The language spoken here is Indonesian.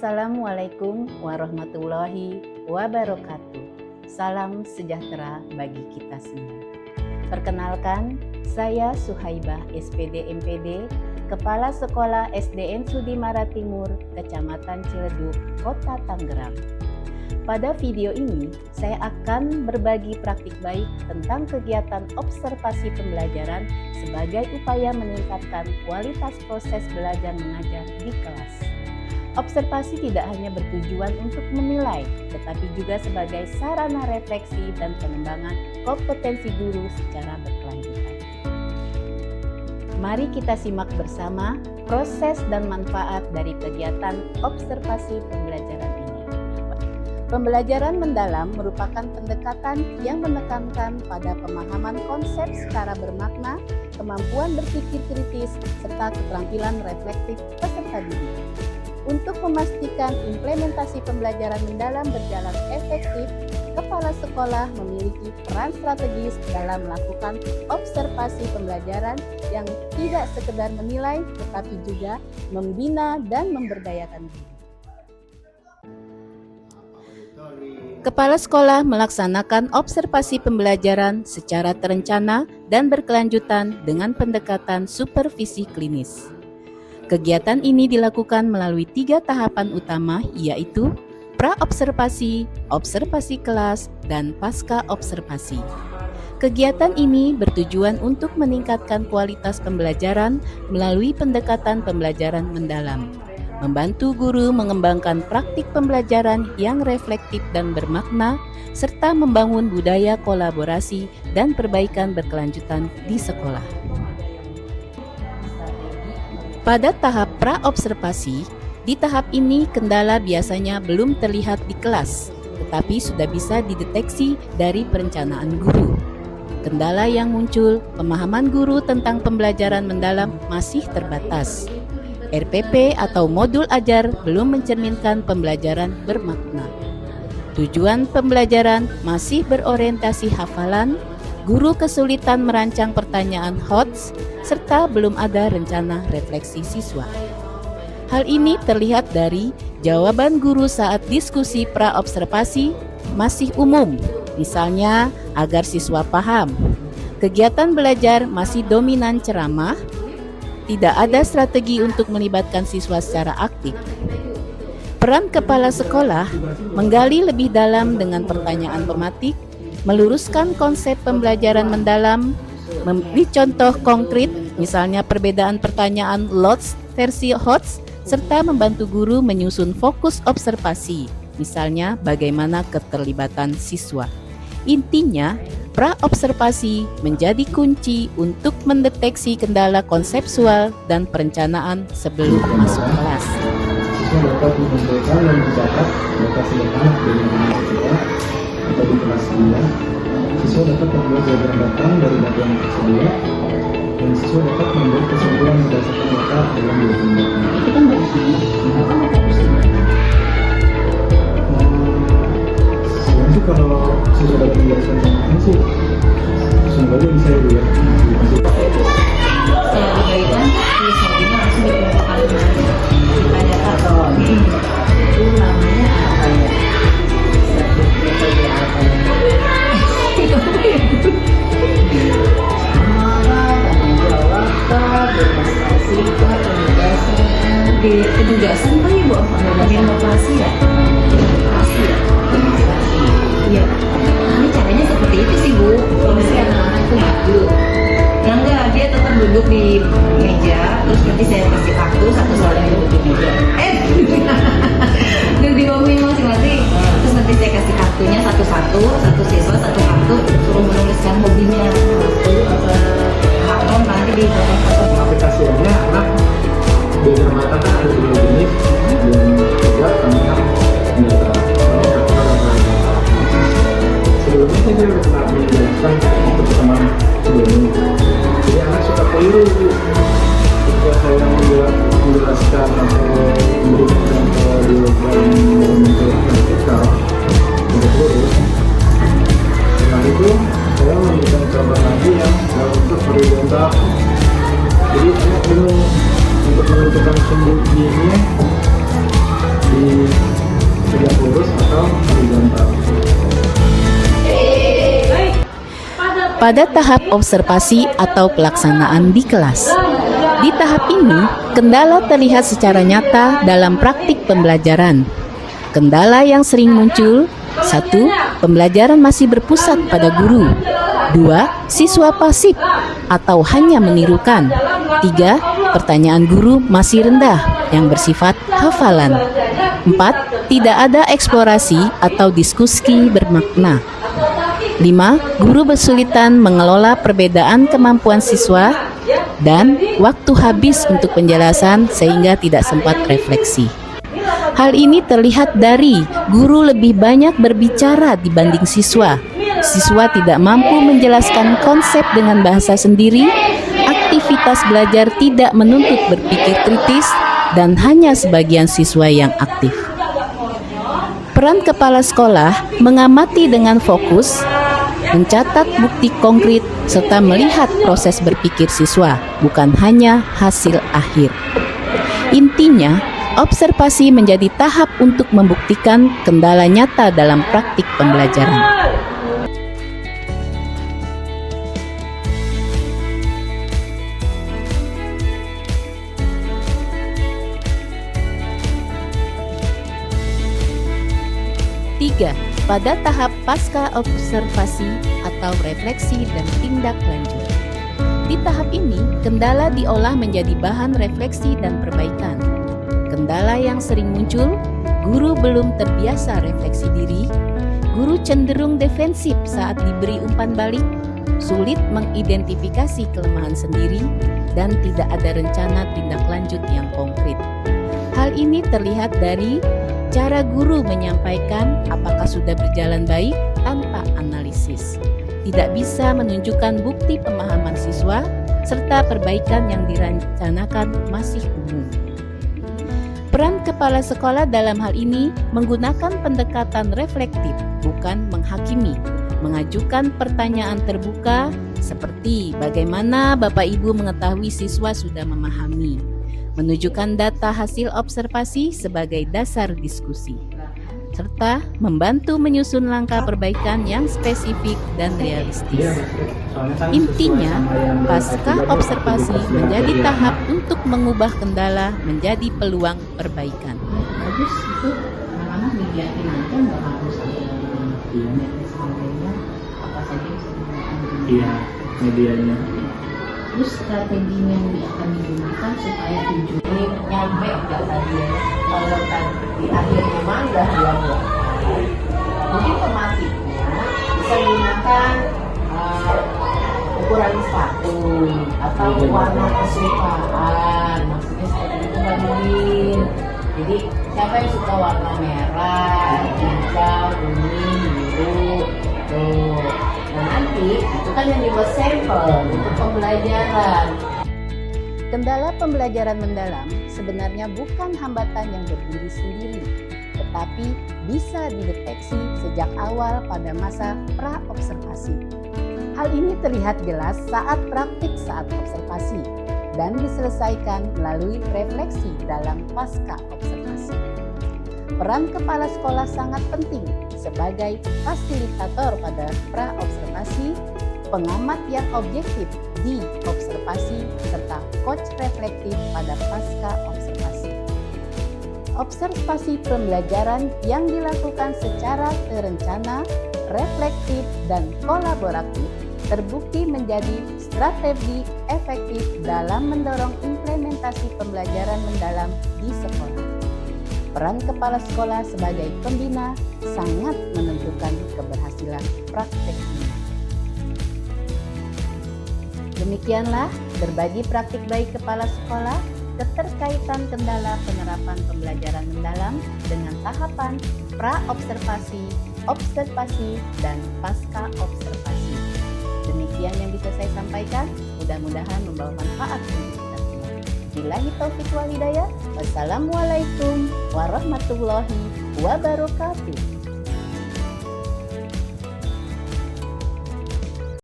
Assalamualaikum warahmatullahi wabarakatuh. Salam sejahtera bagi kita semua. Perkenalkan, saya Suhaibah SPD MPD, Kepala Sekolah SDN Sudimara Timur, Kecamatan Ciledug, Kota Tangerang. Pada video ini, saya akan berbagi praktik baik tentang kegiatan observasi pembelajaran sebagai upaya meningkatkan kualitas proses belajar mengajar di kelas. Observasi tidak hanya bertujuan untuk menilai, tetapi juga sebagai sarana refleksi dan pengembangan kompetensi guru secara berkelanjutan. Mari kita simak bersama proses dan manfaat dari kegiatan observasi pembelajaran ini. Pembelajaran mendalam merupakan pendekatan yang menekankan pada pemahaman konsep secara bermakna, kemampuan berpikir kritis, serta keterampilan reflektif peserta didik. Untuk memastikan implementasi pembelajaran mendalam berjalan efektif, kepala sekolah memiliki peran strategis dalam melakukan observasi pembelajaran yang tidak sekedar menilai, tetapi juga membina dan memberdayakan guru. Kepala sekolah melaksanakan observasi pembelajaran secara terencana dan berkelanjutan dengan pendekatan supervisi klinis. Kegiatan ini dilakukan melalui 3 tahapan utama, yaitu pra-observasi, observasi kelas, dan pasca-observasi. Kegiatan ini bertujuan untuk meningkatkan kualitas pembelajaran melalui pendekatan pembelajaran mendalam, membantu guru mengembangkan praktik pembelajaran yang reflektif dan bermakna, serta membangun budaya kolaborasi dan perbaikan berkelanjutan di sekolah. Pada tahap pra-observasi, di tahap ini kendala biasanya belum terlihat di kelas, tetapi sudah bisa dideteksi dari perencanaan guru. Kendala yang muncul, pemahaman guru tentang pembelajaran mendalam masih terbatas. RPP atau modul ajar belum mencerminkan pembelajaran bermakna. Tujuan pembelajaran masih berorientasi hafalan, guru kesulitan merancang pertanyaan HOTS, serta belum ada rencana refleksi siswa. Hal ini terlihat dari jawaban guru saat diskusi pra-observasi masih umum, misalnya agar siswa paham. Kegiatan belajar masih dominan ceramah, tidak ada strategi untuk melibatkan siswa secara aktif. Peran kepala sekolah menggali lebih dalam dengan pertanyaan pematik, meluruskan konsep pembelajaran mendalam, memberi contoh konkret, misalnya perbedaan pertanyaan LOTS versi HOTS, serta membantu guru menyusun fokus observasi, misalnya bagaimana keterlibatan siswa. Intinya, pra-observasi menjadi kunci untuk mendeteksi kendala konseptual dan perencanaan sebelum masuk kelas. Siswa dapat mengumpulkan dan mencatat lokasi letak dari siswa atau di kelas dia. Siswa dapat membuat diagram datang dari data yang tersedia, dan siswa dapat membuat kesimpulan berdasarkan data dalam diagram datang. Itu kan dari sini, apa Sebenarnya sih kalau siswa dapat menjelaskan tentang sih, semoga bisa ya. saya diberikan siswa ini langsung dikumpulkan dengan data atau itu namanya apa ya? Metode apa ya? Di penugasan kan ibu demokrasi ya? Demokrasi ya? Iya. Ini caranya seperti itu sih bu. Kalau misalnya anak-anak itu maju, nah enggak, dia tetap duduk di meja, terus nanti saya kasih kartu, satu soal yang duduk di meja. Duduk di bangkunya masing-masing. Terus nanti saya kasih kartunya satu-satu, satu siswa satu kartu, suruh menuliskan hobinya. Atau nanti di Aplikasinya anak belajar mata kan ada 2 jenis, dan juga tentang data. Sebelumnya saya sudah pernah menjelaskan untuk teman sebelumnya. Jadi anak suka keliru ketika saya menjelaskan atau memberikan contoh di dalam vertikal untuk lurus. Setelah itu saya memberikan contoh lagi yang dalam bentuk horizontal. Jadi anak bingung untuk menentukan sumbu Y-nya di tegak lurus atau horizontal. Pada tahap observasi atau pelaksanaan di kelas. Di tahap ini, kendala terlihat secara nyata dalam praktik pembelajaran. Kendala yang sering muncul: 1. Pembelajaran masih berpusat pada guru. 2. Siswa pasif atau hanya menirukan. 3. Pertanyaan guru masih rendah yang bersifat hafalan. 4. Tidak ada eksplorasi atau diskusi bermakna. 5. Guru bersulitan mengelola perbedaan kemampuan siswa dan waktu habis untuk penjelasan sehingga tidak sempat refleksi. Hal ini terlihat dari guru lebih banyak berbicara dibanding siswa. Siswa tidak mampu menjelaskan konsep dengan bahasa sendiri, aktivitas belajar tidak menuntut berpikir kritis, dan hanya sebagian siswa yang aktif. Peran kepala sekolah mengamati dengan fokus, mencatat bukti konkret, serta melihat proses berpikir siswa, bukan hanya hasil akhir. Intinya, observasi menjadi tahap untuk membuktikan kendala nyata dalam praktik pembelajaran. Pada tahap pasca observasi atau refleksi dan tindak lanjut. Di tahap ini, kendala diolah menjadi bahan refleksi dan perbaikan. Kendala yang sering muncul: guru belum terbiasa refleksi diri, guru cenderung defensif saat diberi umpan balik, sulit mengidentifikasi kelemahan sendiri, dan tidak ada rencana tindak lanjut yang konkret. Hal ini terlihat dari cara guru menyampaikan apakah sudah berjalan baik tanpa analisis, tidak bisa menunjukkan bukti pemahaman siswa, serta perbaikan yang direncanakan masih umum. Peran kepala sekolah dalam hal ini menggunakan pendekatan reflektif, bukan menghakimi, mengajukan pertanyaan terbuka seperti bagaimana Bapak Ibu mengetahui siswa sudah memahami, menunjukkan data hasil observasi sebagai dasar diskusi, serta membantu menyusun langkah perbaikan yang spesifik dan realistis. Intinya, pasca observasi menjadi tahap untuk mengubah kendala menjadi peluang perbaikan. Bagus itu anak-anak dilihatin aja nggak harus ada sebagainya, apa saja bisa digunakan. Iya, medianya. Terus strateginya yang akan digunakan supaya tujuannya nyampe nggak tadi ya? Kalau tadi di akhirnya mangga ya Bu. Jadi pematiknya bisa menggunakan ukuran sepatu atau warna kesukaan. Maksudnya seperti itu Mbak Nudin. Jadi siapa yang suka warna merah, hijau, kuning, biru, tuh. Nah nanti itu kan yang dibuat sampel untuk pembelajaran. Kendala pembelajaran mendalam sebenarnya bukan hambatan yang berdiri sendiri, tetapi bisa dideteksi sejak awal pada masa pra-observasi. Hal ini terlihat jelas saat praktik saat observasi dan diselesaikan melalui refleksi dalam pasca observasi. Peran kepala sekolah sangat penting sebagai fasilitator pada pra-observasi, pengamat yang objektif di observasi, serta coach reflektif pada pasca observasi. Observasi pembelajaran yang dilakukan secara terencana, reflektif, dan kolaboratif terbukti menjadi strategi efektif dalam mendorong implementasi pembelajaran mendalam di sekolah. Peran kepala sekolah sebagai pembina sangat menentukan keberhasilan praktek ini. Demikianlah berbagi praktik baik kepala sekolah, keterkaitan kendala penerapan pembelajaran mendalam dengan tahapan pra-observasi, observasi, dan pasca observasi. Demikian yang bisa saya sampaikan, mudah-mudahan membawa manfaat untuk kita semua. Billahi taufiq wal hidayah. Wassalamualaikum warahmatullahi wabarakatuh.